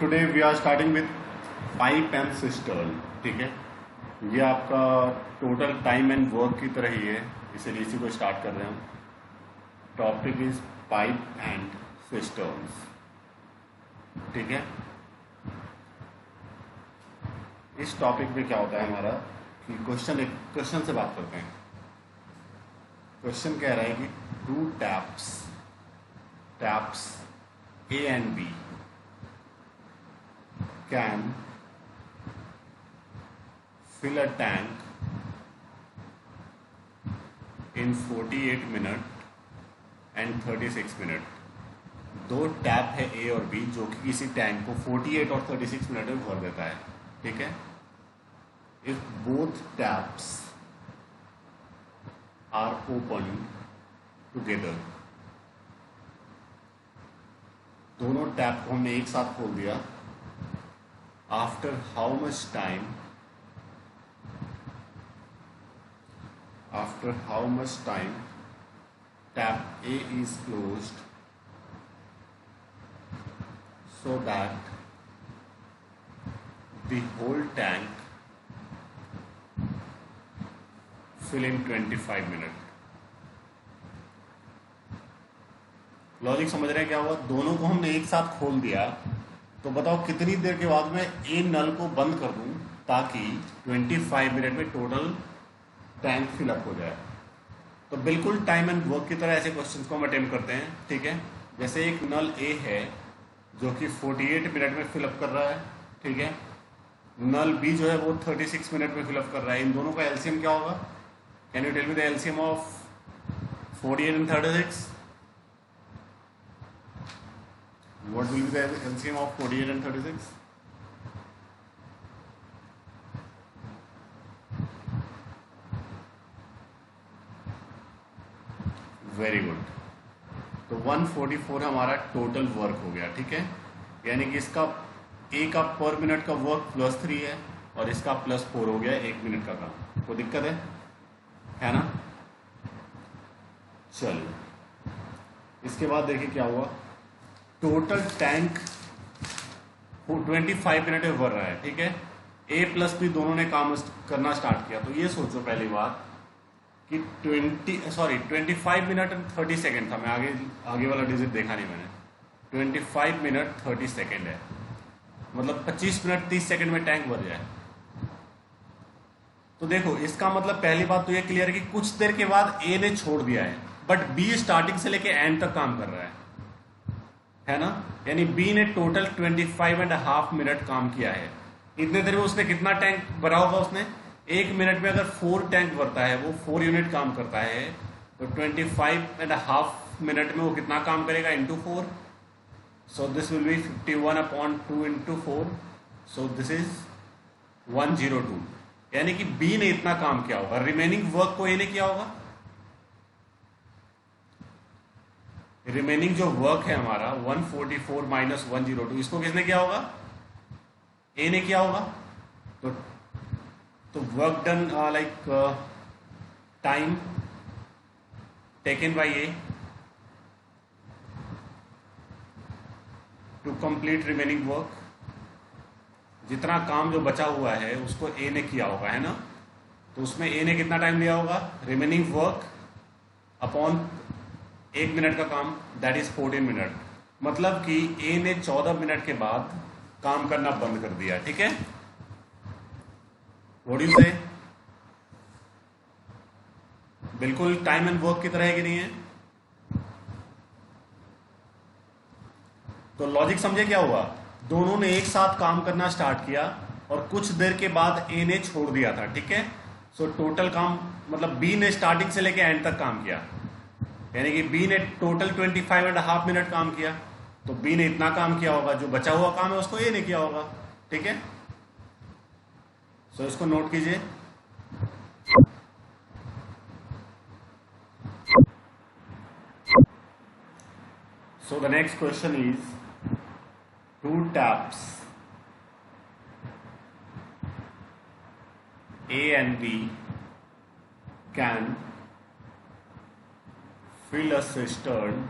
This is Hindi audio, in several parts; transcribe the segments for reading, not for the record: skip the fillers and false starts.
Today we are starting with pipe and cistern. ठीक है, ये आपका टोटल टाइम एंड वर्क की तरह ही है, इसीलिए इसी को स्टार्ट कर रहे हैं. Topic is pipe and cisterns. ठीक है, इस टॉपिक में क्या होता है हमारा कि क्वेश्चन से बात करते हैं. क्वेश्चन कह रहा है कि two taps A and B can fill a tank in 48 minutes and 36 minutes. दो टैप है A और B जो कि किसी टैंक को 48 और 36 मिनट में भर देता है. ठीक है, if both taps are open together, दोनों टैप को हमने एक साथ खोल दिया. After how much time tap A is closed so that the whole tank fill in 25 minutes. Logic समझ रहे हैं क्या हुआ? दोनों को हमने एक साथ खोल दिया, तो बताओ कितनी देर के बाद मैं ए नल को बंद कर दूं ताकि 25 मिनट में टोटल टैंक फिलअप हो जाए. तो बिल्कुल टाइम एंड वर्क की तरह ऐसे क्वेश्चंस को हम अटेम्प्ट करते हैं. ठीक है, जैसे एक नल ए है जो कि 48 मिनट में फिलअप कर रहा है. ठीक है, नल बी जो है वो 36 मिनट में फिलअप कर रहा है. इन दोनों का एलसीएम क्या होगा? Can you tell me the LCM of 48 and 36? What will be the LCM of 48 and 36? Very good. तो 144 हमारा टोटल वर्क हो गया. ठीक है, यानी कि इसका ए का पर मिनट का वर्क +3 है और इसका +4 हो गया 1 मिनट का काम. कोई दिक्कत है ना? चलो, इसके बाद देखिए क्या हुआ. टोटल टैंक 25 मिनट में भर रहा है. ठीक है, A प्लस B दोनों ने काम करना स्टार्ट किया. तो ये सोचो पहली बात कि 25 मिनट एंड 30 सेकेंड था. मैं आगे वाला डिजिट देखा नहीं मैंने. 25 मिनट 30 सेकेंड है, मतलब 25 मिनट 30 सेकेंड में टैंक भर जाए. तो देखो, इसका मतलब पहली बात तो ये क्लियर है कि कुछ देर के बाद A ने छोड़ दिया है, बट B स्टार्टिंग से लेके एंड तक काम कर रहा है ना? यानी B ने टोटल 25.5 मिनट काम किया है. इतने देर में उसने कितना टैंक भरा होगा? उसने 1 मिनट में अगर 4 टैंक भरता है, वो 4 यूनिट काम करता है, तो 25.5 मिनट में वो कितना काम करेगा? Into 4. So this will be 51/2 into 4. So this is 102. यानी कि B ने इतना काम किया होगा. रिमेनिंग वर्क को A ने किया होगा. रिमेनिंग जो वर्क है हमारा 144 माइनस 102, इसको किसने किया होगा? ए ने किया होगा. तो work done like time taken by A to complete remaining work. जितना काम जो बचा हुआ है उसको ए ने किया होगा, है ना? तो उसमें ए ने कितना टाइम लिया होगा? रिमेनिंग वर्क अपॉन 1 मिनट का काम, दैट इज 14 मिनट. मतलब कि ए ने 14 मिनट के बाद काम करना बंद कर दिया. ठीक है, व्हाट डू यू से? बिल्कुल टाइम एंड वर्क की तरह है कि नहीं है? तो लॉजिक समझे क्या हुआ? दोनों ने एक साथ काम करना स्टार्ट किया और कुछ देर के बाद ए ने छोड़ दिया था. ठीक है, सो टोटल काम मतलब बी ने स्टार्टिंग से लेके एंड तक काम किया, यानी कि B ने टोटल 25.5 मिनट काम किया. तो B ने इतना काम किया होगा, जो बचा हुआ काम है उसको A ने किया होगा. ठीक है, सो इसको नोट कीजिए. So the next question is two taps A and B can fill a cistern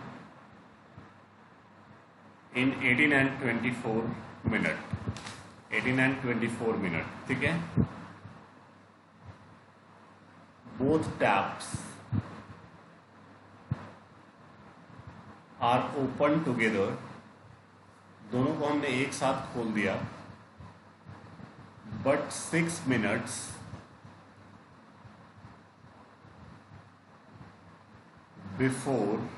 in 18 and 24 minute, 18 and 24 minute, ठीक है। Both taps are open together, दोनों को हमने एक साथ खोल दिया, but 6 minutes before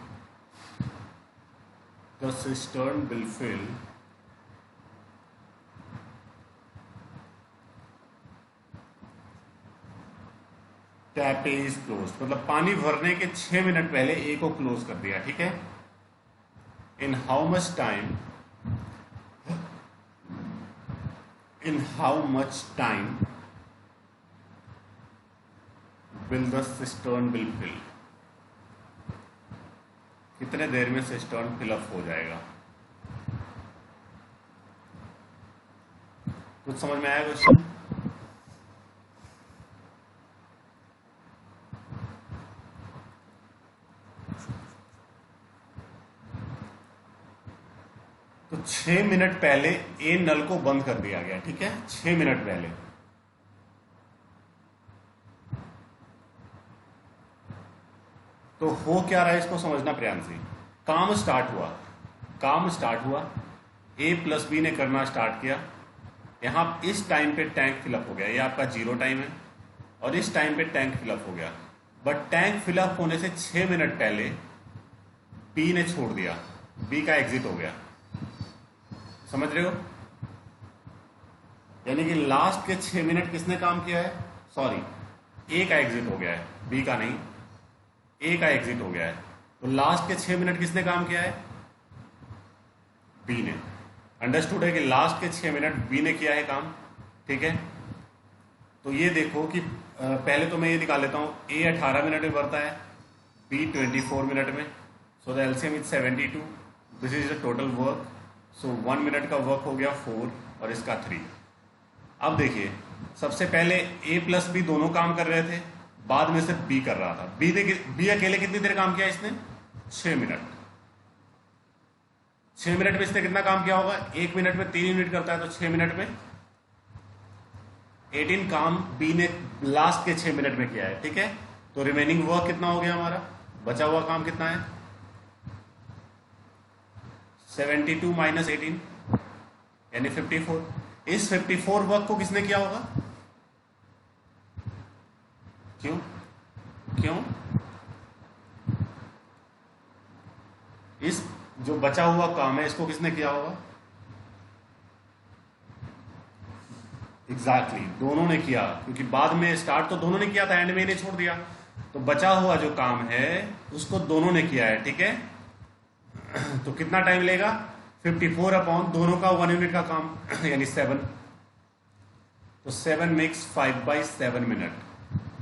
the cistern will fill tap A is close, मतलब पानी भरने के 6 मिनट पहले ए को क्लोज कर दिया, ठीक है। In how much time will the cistern will fill, कितने देर में सिस्टर्न फिलअप हो जाएगा। कुछ समझ में आया क्वेश्चन? तो 6 मिनट पहले ए नल को बंद कर दिया गया, ठीक है, 6 मिनट पहले। तो हो क्या रहा है इसको समझना प्रियांशी। काम स्टार्ट हुआ, ए प्लस बी ने करना स्टार्ट किया, यहां इस टाइम पे टैंक फिलअप हो गया, ये आपका 0 टाइम है, और इस टाइम पे टैंक फिलअप हो गया, बट टैंक फिलअप होने से 6 मिनट पहले बी ने छोड़ दिया, बी का एग्जिट हो गया, समझ रहे हो। यानी कि लास्ट के 6 मिनट किसने काम किया है, सॉरी, ए का एग्जिट हो गया है, बी का नहीं, ए का एग्जिट हो गया है। तो लास्ट के 6 मिनट किसने काम किया है, बी ने। अंडरस्टूड है कि लास्ट के 6 मिनट बी ने किया है काम, ठीक है। तो ये देखो कि पहले तो मैं ये निकाल लेता हूं, ए 18 मिनट में भरता है, बी 24 मिनट में, so the LCM is 72, this is the total work. So 1 minute का वर्क हो गया 4 और इसका 3। अब देखिए, सबसे पहले ए प्लस बी दोनों काम कर रहे थे, बाद में सिर्फ बी कर रहा था। बी अकेले कितनी देर काम किया इसने, 6 मिनट। 6 मिनट में इसने कितना काम किया होगा, 1 मिनट में 3 यूनिट करता है, तो 6 मिनट में 18 काम बी ने लास्ट के 6 मिनट में किया है, ठीक है। तो रिमेनिंग वर्क कितना हो गया हमारा, बचा हुआ काम कितना है, 72 माइनस 18 यानी 54। इस 54 वर्क को किसने किया होगा, क्यों इस जो बचा हुआ काम है इसको किसने किया होगा, एग्जैक्टली दोनों ने किया, क्योंकि बाद में स्टार्ट तो दोनों ने किया था, एंड में इन्हें छोड़ दिया, तो बचा हुआ जो काम है उसको दोनों ने किया है, ठीक है। तो कितना टाइम लेगा, 54 अपॉन दोनों का 1 यूनिट का काम यानी 7, तो 7 मेक्स 5/7 मिनट।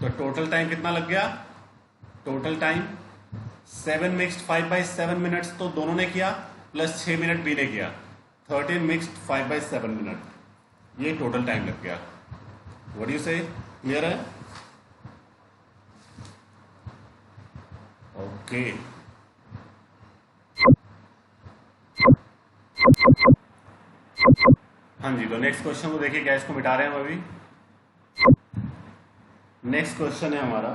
तो टोटल टाइम कितना लग गया, टोटल टाइम 7 मिक्स्ड 5/7 मिनट्स तो दोनों ने किया, प्लस 6 मिनट बी ने किया, 13 मिक्स्ड 5/7 मिनट, ये टोटल टाइम लग गया। व्हाट डू यू से, क्लियर है? ओके, हाँ जी। तो नेक्स्ट क्वेश्चन को देखिए, क्या इसको मिटा रहे हैं हम अभी। नेक्स्ट क्वेश्चन है हमारा,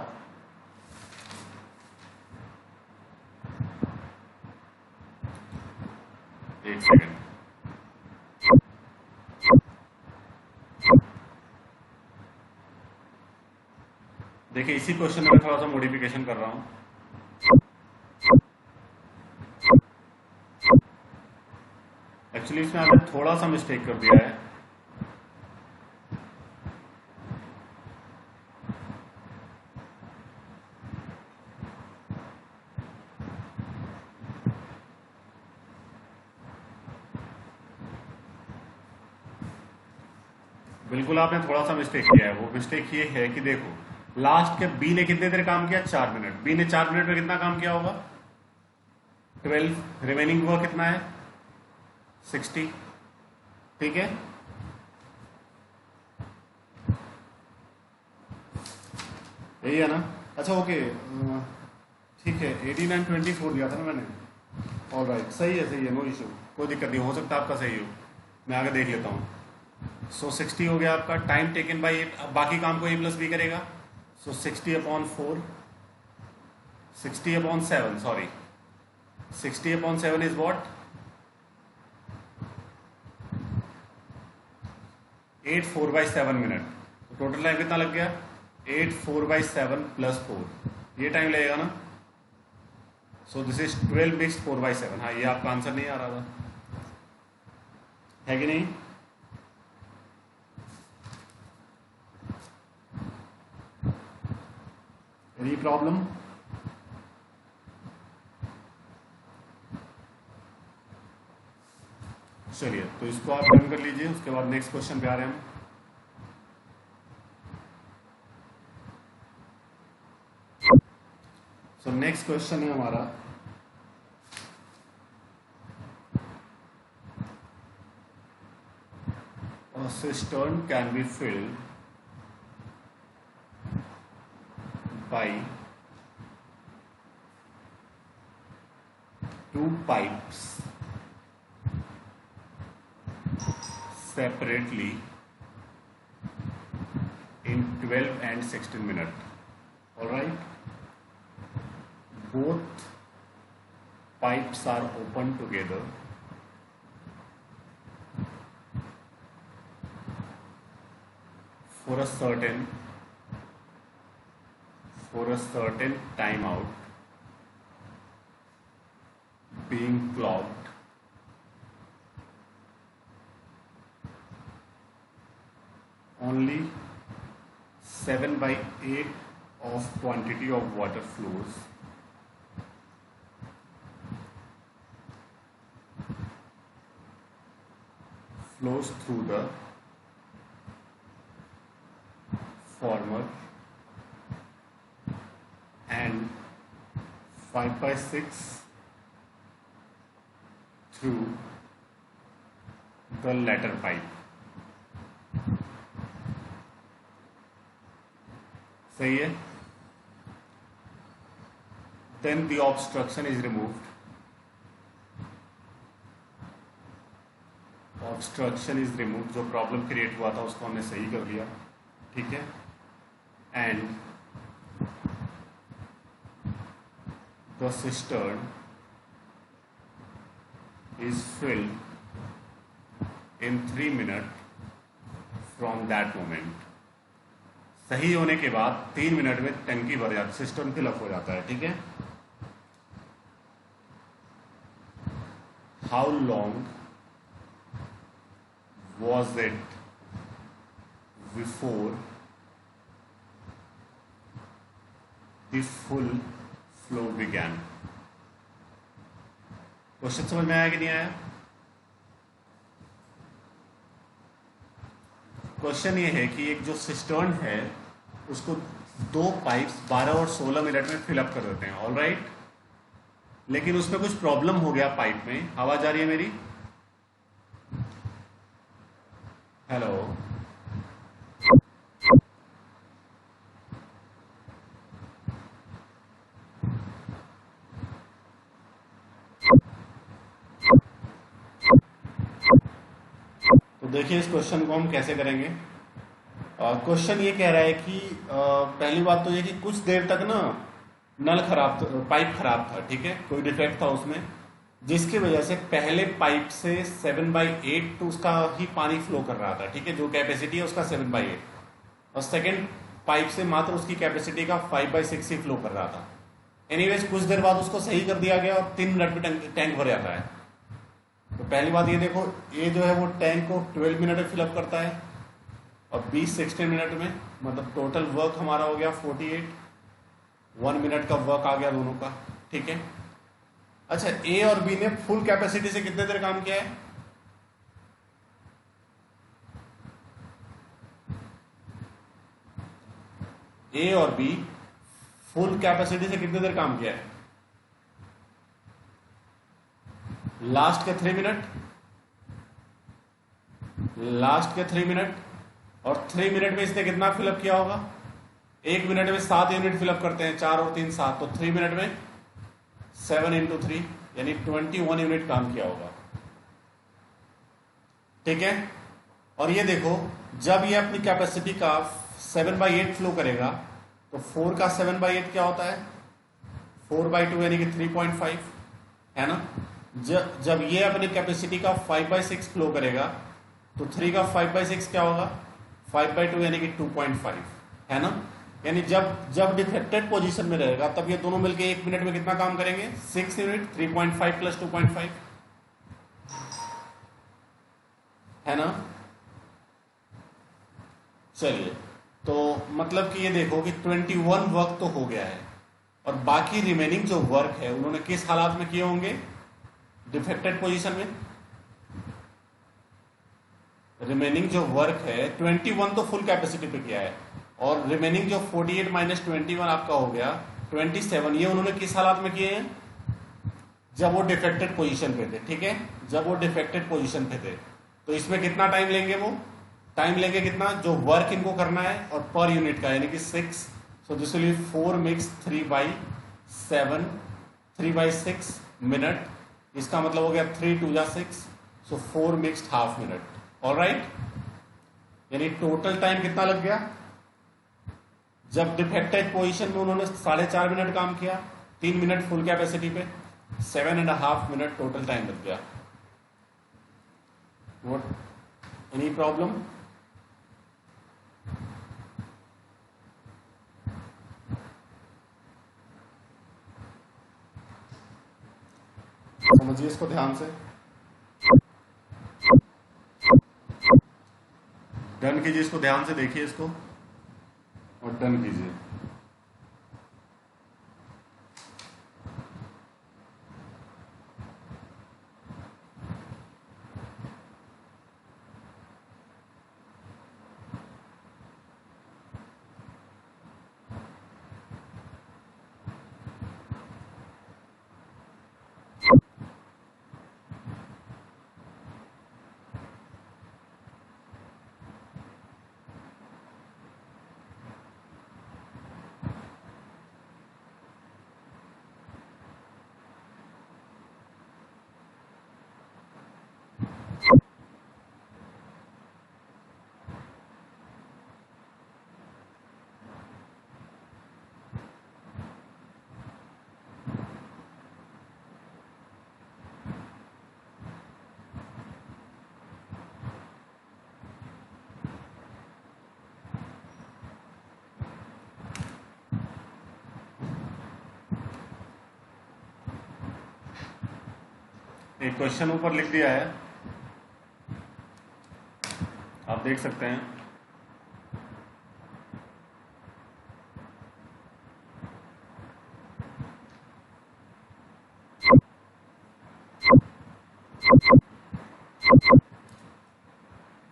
एक सेकेंड, देखिए इसी क्वेश्चन में मैं थोड़ा सा मॉडिफिकेशन कर रहा हूं। एक्चुअली इसमें आपने थोड़ा सा मिस्टेक कर दिया है, बिल्कुल आपने थोड़ा सा मिस्टेक किया है। वो मिस्टेक ये है कि देखो, लास्ट के बी ने कितने देर काम किया, 4 मिनट। बी ने 4 मिनट में कितना काम किया होगा, 12। रिमेनिंग हुआ कितना है, 60, ठीक है। यही है ना, अच्छा ओके, ठीक है। 18 एंड 24 दिया था ना मैंने, ऑलराइट, सही है, नो इशू, कोई दिक्कत नहीं, हो सकता आपका सही हो। मैं आगे देख लेता हूँ। सो 60 हो गया आपका टाइम टेकन बाई, बाकी काम को ए प्लस बी करेगा। सो 60/4, 60/7, सॉरी 60/7 इज वॉट 8 4/7 मिनट। तो टोटल टाइम कितना लग गया 8 4/7 + 4, ये टाइम लगेगा ना। So this is 12 mix 4/7। हाँ, ये आपका आंसर नहीं आ रहा था, है कि नहीं? Any problem? चलिए, तो इसको आप डन कर लीजिए। उसके बाद नेक्स्ट क्वेश्चन पे आ रहे हैं हम। सो नेक्स्ट क्वेश्चन है हमारा, a cistern can be filled by 2 pipes separately in 12 and 16 minutes. All right, both pipes are open together for a certain time out being clocked only 7/8 of quantity of water flows through the former and 5/6 through the latter pipe. सही है? Then the obstruction is removed. Obstruction is removed, जो प्रॉब्लम क्रिएट हुआ था उसको हमने सही कर लिया, ठीक है। And the cistern is filled in 3 minutes from that moment. सही होने के बाद 3 मिनट में टंकी भर जाती, सिस्टम फिलअप हो जाता है, ठीक है। How long was it before the full flow began? Question समझ में आया कि नहीं आया? क्वेश्चन ये है कि एक जो सिस्टर्न है उसको 2 पाइप्स 12 और 16 मिनट में फिलअप कर देते हैं, ऑल राइट। लेकिन उसमें कुछ प्रॉब्लम हो गया, पाइप में आवाज आ रही है मेरी? हेलो, तो देखिए इस क्वेश्चन को हम कैसे करेंगे। क्वेश्चन ये कह रहा है कि पहली बात तो ये कि कुछ देर तक ना नल खराब था, पाइप खराब था, ठीक है, कोई डिफेक्ट था उसमें, जिसकी वजह से पहले पाइप से 7/8 तो उसका ही पानी फ्लो कर रहा था, ठीक है, जो कैपेसिटी है उसका 7/8, और सेकेंड पाइप से मात्र उसकी कैपेसिटी का 5/6 ही फ्लो कर रहा था। एनीवेज कुछ देर बाद उसको सही कर दिया गया और 3 मिनट में टैंक भर जाता है। तो पहली बात ये देखो, ये जो है वो टैंक को 12 मिनट में फिलअप करता है और 16 मिनट में, मतलब टोटल वर्क हमारा हो गया 48, 1 मिनट का वर्क आ गया दोनों का, ठीक है। अच्छा, ए और बी ने फुल कैपेसिटी से कितने देर काम किया है? ए और बी फुल कैपेसिटी से कितने देर काम किया है? लास्ट के 3 मिनट, लास्ट के 3 मिनट, और 3 मिनट में इसने कितना फिलअप किया होगा? 1 मिनट में 7 यूनिट फिलअप करते हैं, 4 और 3 7, तो 3 मिनट में 7 × 3 यानी 21 यूनिट काम किया होगा। ठीक है। और ये देखो, जब ये अपनी कैपेसिटी का 7/8 फ्लो करेगा तो 4 का 7/8 क्या होता है? 4/2 यानी कि 3.5, है ना। जब ये अपनी कैपेसिटी का 5/6 फ्लो करेगा तो 3 का 5/6 क्या होगा? 5/2 यानी कि 2.5, है ना। यानी जब डिफेक्टेड पोजीशन में रहेगा तब ये दोनों मिलके 1 मिनट में कितना काम करेंगे? 6 यूनिट, 3.5 प्लस 2.5, है ना। चलिए, तो मतलब कि ये देखो कि 21 वर्क तो हो गया है, और बाकी रिमेनिंग जो वर्क है उन्होंने किस हालात में किए होंगे? डिफेक्टेड पोजीशन में। रिमेनिंग जो वर्क है 21 तो फुल कैपेसिटी पे किया है, और रिमेनिंग जो 48 माइनस 21 आपका हो गया 27, ये उन्होंने किस हालात में किए हैं? जब वो डिफेक्टेड पोजीशन पे थे, ठीक है, जब वो डिफेक्टेड पोजीशन पे थे। तो इसमें कितना टाइम लेंगे? वो टाइम लेंगे कितना? जो वर्क इनको करना है और पर यूनिट का, यानी कि 6। So this will be 4 mix 3/7, 3/6 minute. इसका मतलब हो गया 3 2 6, सो 4 मिक्स्ड हाफ मिनट। ऑलराइट, यानी टोटल टाइम कितना लग गया? जब डिफेक्टेड पोजीशन में उन्होंने 4.5 मिनट काम किया, 3 मिनट फुल कैपेसिटी पे, 7.5 मिनट टोटल टाइम लग गया। What, any problem? समझिए इसको ध्यान से, डन कीजिए इसको, ध्यान से देखिए इसको और डन कीजिए। एक क्वेश्चन ऊपर लिख दिया है, आप देख सकते हैं।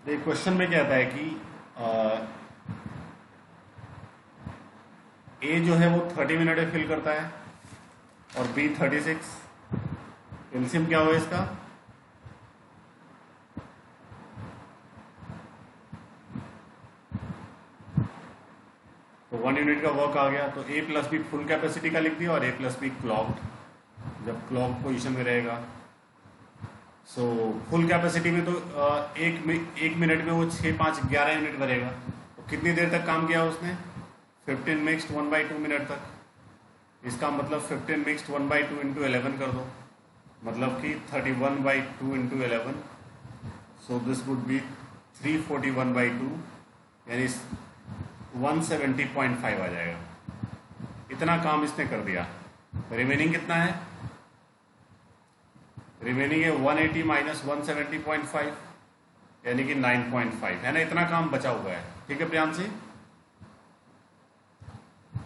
एक क्वेश्चन में कहता है कि ए जो है वो 30 मिनट में फिल करता है और बी 36। एलसीएम क्या होगा इसका? तो 1 यूनिट का वर्क आ गया, तो ए प्लस बी फुल कैपेसिटी का लिख दिया और ए प्लस बी क्लॉक्ड, जब क्लॉक पोजीशन में रहेगा। सो फुल कैपेसिटी में तो एक मिनट में वो 6 5 11 यूनिट भरेगा। तो कितनी देर तक काम किया उसने? 15 मिक्स्ड 1/2 मिनट तक। इसका मतलब 15 मिक्स्ड 1/2 इंटू 11 कर दो, मतलब कि 31/2 into 11। So this would B 341/2, यानी 170.5 आ जाएगा। इतना काम इसने कर दिया। रिमेनिंग कितना है? रिमेनिंग है 180 माइनस 170.5, यानी कि 9.5, है ना। इतना काम बचा हुआ है, ठीक है प्रियांशी।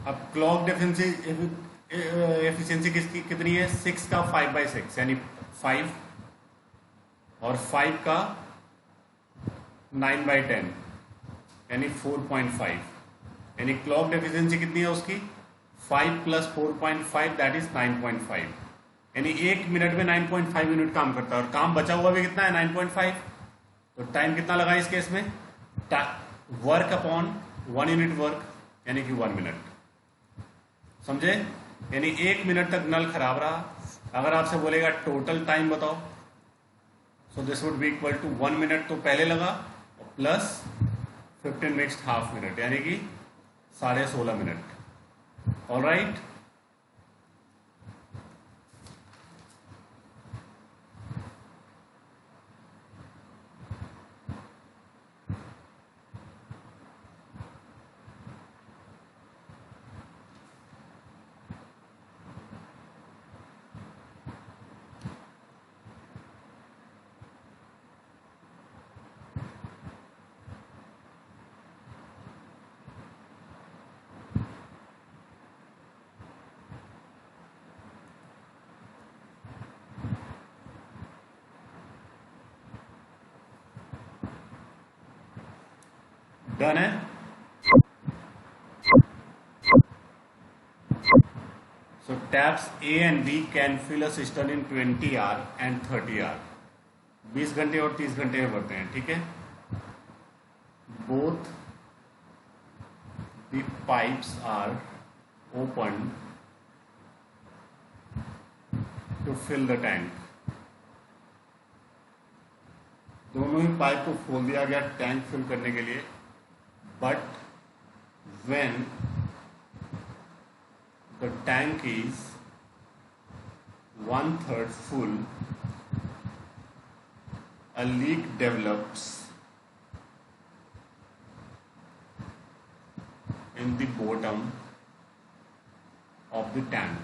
अब क्लॉक एफिशिएंसी किसकी कितनी है? 6 का 5/6 यानी 5, और 5 का 9/10 यानी 4.5, यानी क्लॉक एफिशिएंसी कितनी है उसकी? 5 प्लस 4.5 दैट इज 9.5, यानी 1 मिनट में 9.5 यूनिट काम करता है, और काम बचा हुआ भी कितना है? 9.5। तो टाइम कितना लगा इस केस में? वर्क अपॉन 1 यूनिट वर्क, यानी कि 1 मिनट। समझे? यानी 1 मिनट तक नल खराब रहा। अगर आपसे बोलेगा टोटल टाइम बताओ, so this would be equal to 1 minute तो पहले लगा प्लस 15 मिक्स्ड हाफ मिनट, यानी कि 16.5 मिनट। ऑलराइट, डन है। So taps A and B can fill a cistern in 20 hour and 30 hour. 20 घंटे और 30 घंटे में भरते हैं, ठीक है। Both the pipes are open to fill the tank. दोनों ही पाइप को खोल दिया गया टैंक फिल करने के लिए, but when the tank is 1/3 full, a leak develops in the bottom of the tank,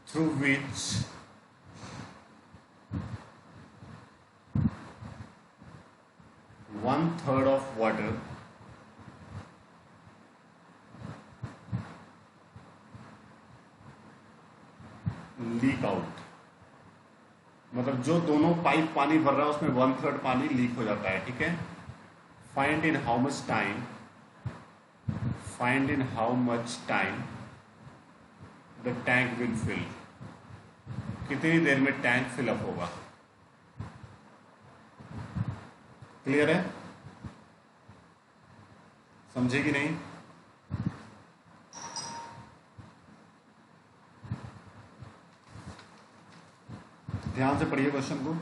through which 1/3 of water leak out. मतलब जो दोनों पाइप पानी भर रहा है उसमें 1/3 पानी लीक हो जाता है, ठीक है। Find in how much time the tank will fill. कितनी देर में टैंक फिलअप होगा। क्लियर है, समझे कि नहीं। ध्यान से पढ़िए क्वेश्चन को।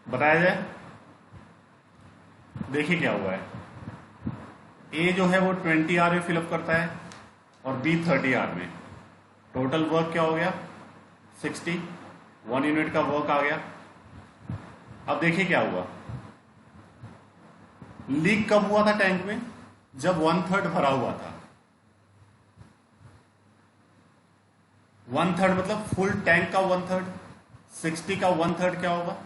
बताया जाए, देखिए क्या हुआ है। ए जो है वो 20 आवर में फिलअप करता है और बी 30 आवर में। टोटल वर्क क्या हो गया 60, 1 यूनिट का वर्क आ गया। अब देखिए क्या हुआ। लीक कब हुआ था टैंक में, जब 1/3 भरा हुआ था। 1/3 मतलब फुल टैंक का 1/3, 60 का 1/3 क्या होगा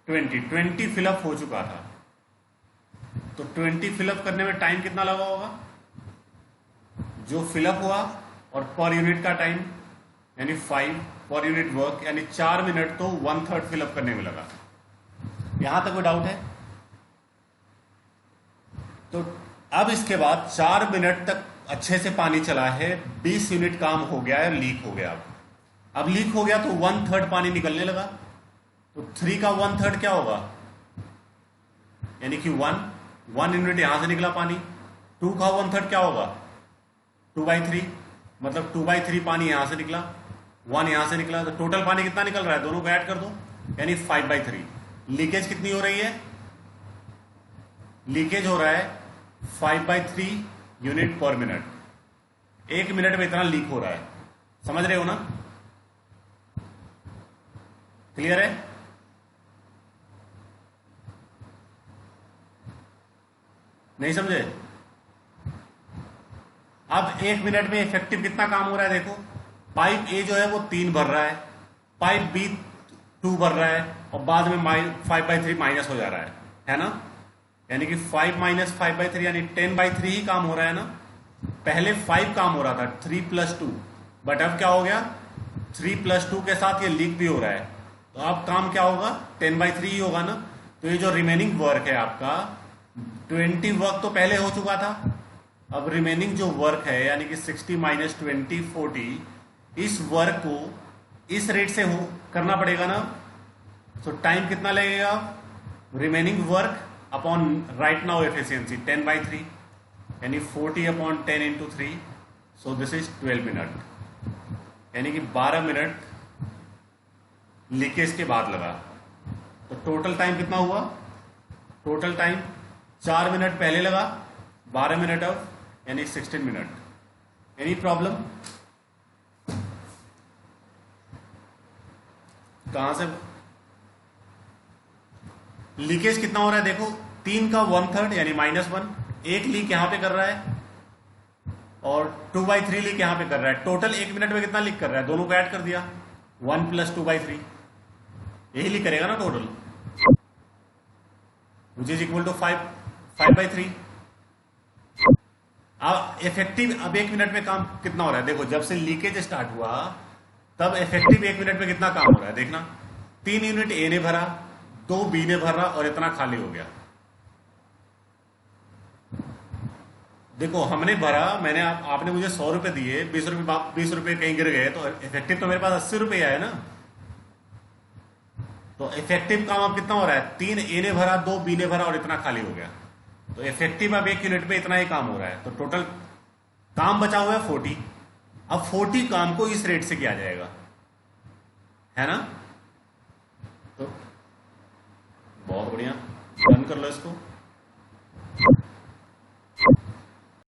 20 फिलअप हो चुका था। तो 20 फिलअप करने में टाइम कितना लगा होगा, जो फिलअप हुआ और पर यूनिट का टाइम यानी 5 पर यूनिट वर्क यानी 4 मिनट तो 1/3 फिलअप करने में लगा। यहां तक कोई डाउट है। तो अब इसके बाद 4 मिनट तक अच्छे से पानी चला है, 20 यूनिट काम हो गया है, लीक हो गया। अब लीक हो गया तो 1/3 पानी निकलने लगा। तो 3 का 1/3 क्या होगा, यानी कि 1 यूनिट यहां से निकला पानी। 2 का 1/3 क्या होगा 2/3, मतलब 2/3 पानी यहां से निकला, 1 यहां से निकला। तो टोटल पानी कितना निकल रहा है, दोनों को ऐड कर दो, यानी 5/3। लीकेज कितनी हो रही है, लीकेज हो रहा है 5/3 यूनिट पर मिनट। 1 मिनट में इतना लीक हो रहा है, समझ रहे हो ना। क्लियर है। नहीं समझे। अब 1 मिनट में इफेक्टिव कितना काम हो रहा है देखो, पाइप ए जो है वो 3 भर रहा है, पाइप बी 2 भर रहा है, और बाद में 5/3 माइनस हो जा रहा है ना। यानी कि 5 - 5/3 यानी 10/3 ही काम हो रहा है ना। पहले 5 काम हो रहा था 3 + 2, बट अब क्या हो गया 3 + 2 के साथ ये लीक भी हो रहा है, तो अब काम क्या होगा 10/3 ही होगा ना। तो ये जो रिमेनिंग वर्क है आपका 20 वर्क तो पहले हो चुका था, अब रिमेनिंग जो वर्क है यानी कि 60 - 20 40, इस वर्क को इस रेट से हो करना पड़ेगा ना। तो टाइम कितना लगेगा, remaining work upon right now efficiency 10/3 यानी 40/10 × 3, सो दिस इज 12 मिनट, यानी कि 12 मिनट लीकेज के बाद लगा। तो टोटल टाइम कितना हुआ, टोटल टाइम 4 मिनट पहले लगा, 12 मिनट अब, यानी 16 मिनट। एनी प्रॉब्लम, कहां से लीकेज कितना हो रहा है देखो, 3 का 1/3 यानी -1, एक लीक यहां पे कर रहा है और 2/3 लीक यहां पे कर रहा है। टोटल 1 मिनट में कितना लीक कर रहा है, दोनों को ऐड कर दिया 1 + 2/3, यही लीक करेगा ना total, which is equal to 5/3। अब इफेक्टिव, अब 1 मिनट में काम कितना हो रहा है देखो, जब से लीकेज स्टार्ट हुआ तब इफेक्टिव 1 मिनट में कितना काम हो रहा है देखना, 3 यूनिट ए ने भरा, 2 बी ने भरा और इतना खाली हो गया। देखो हमने भरा, मैंने आपने मुझे 100 रुपए दिए, 20 रुपए कहीं गिर गए, तो इफेक्टिव तो मेरे पास 80 रुपए आया ना। तो इफेक्टिव काम अब कितना हो रहा है, 3 ए ने भरा, 2 बी ने भरा और इतना खाली हो गया। तो इफेक्टिव अब 1 यूनिट पे इतना ही काम हो रहा है, तो टोटल काम बचा हुआ है 40। अब 40 काम को इस रेट से किया जाएगा, है ना। तो बहुत बढ़िया, डन कर लो इसको।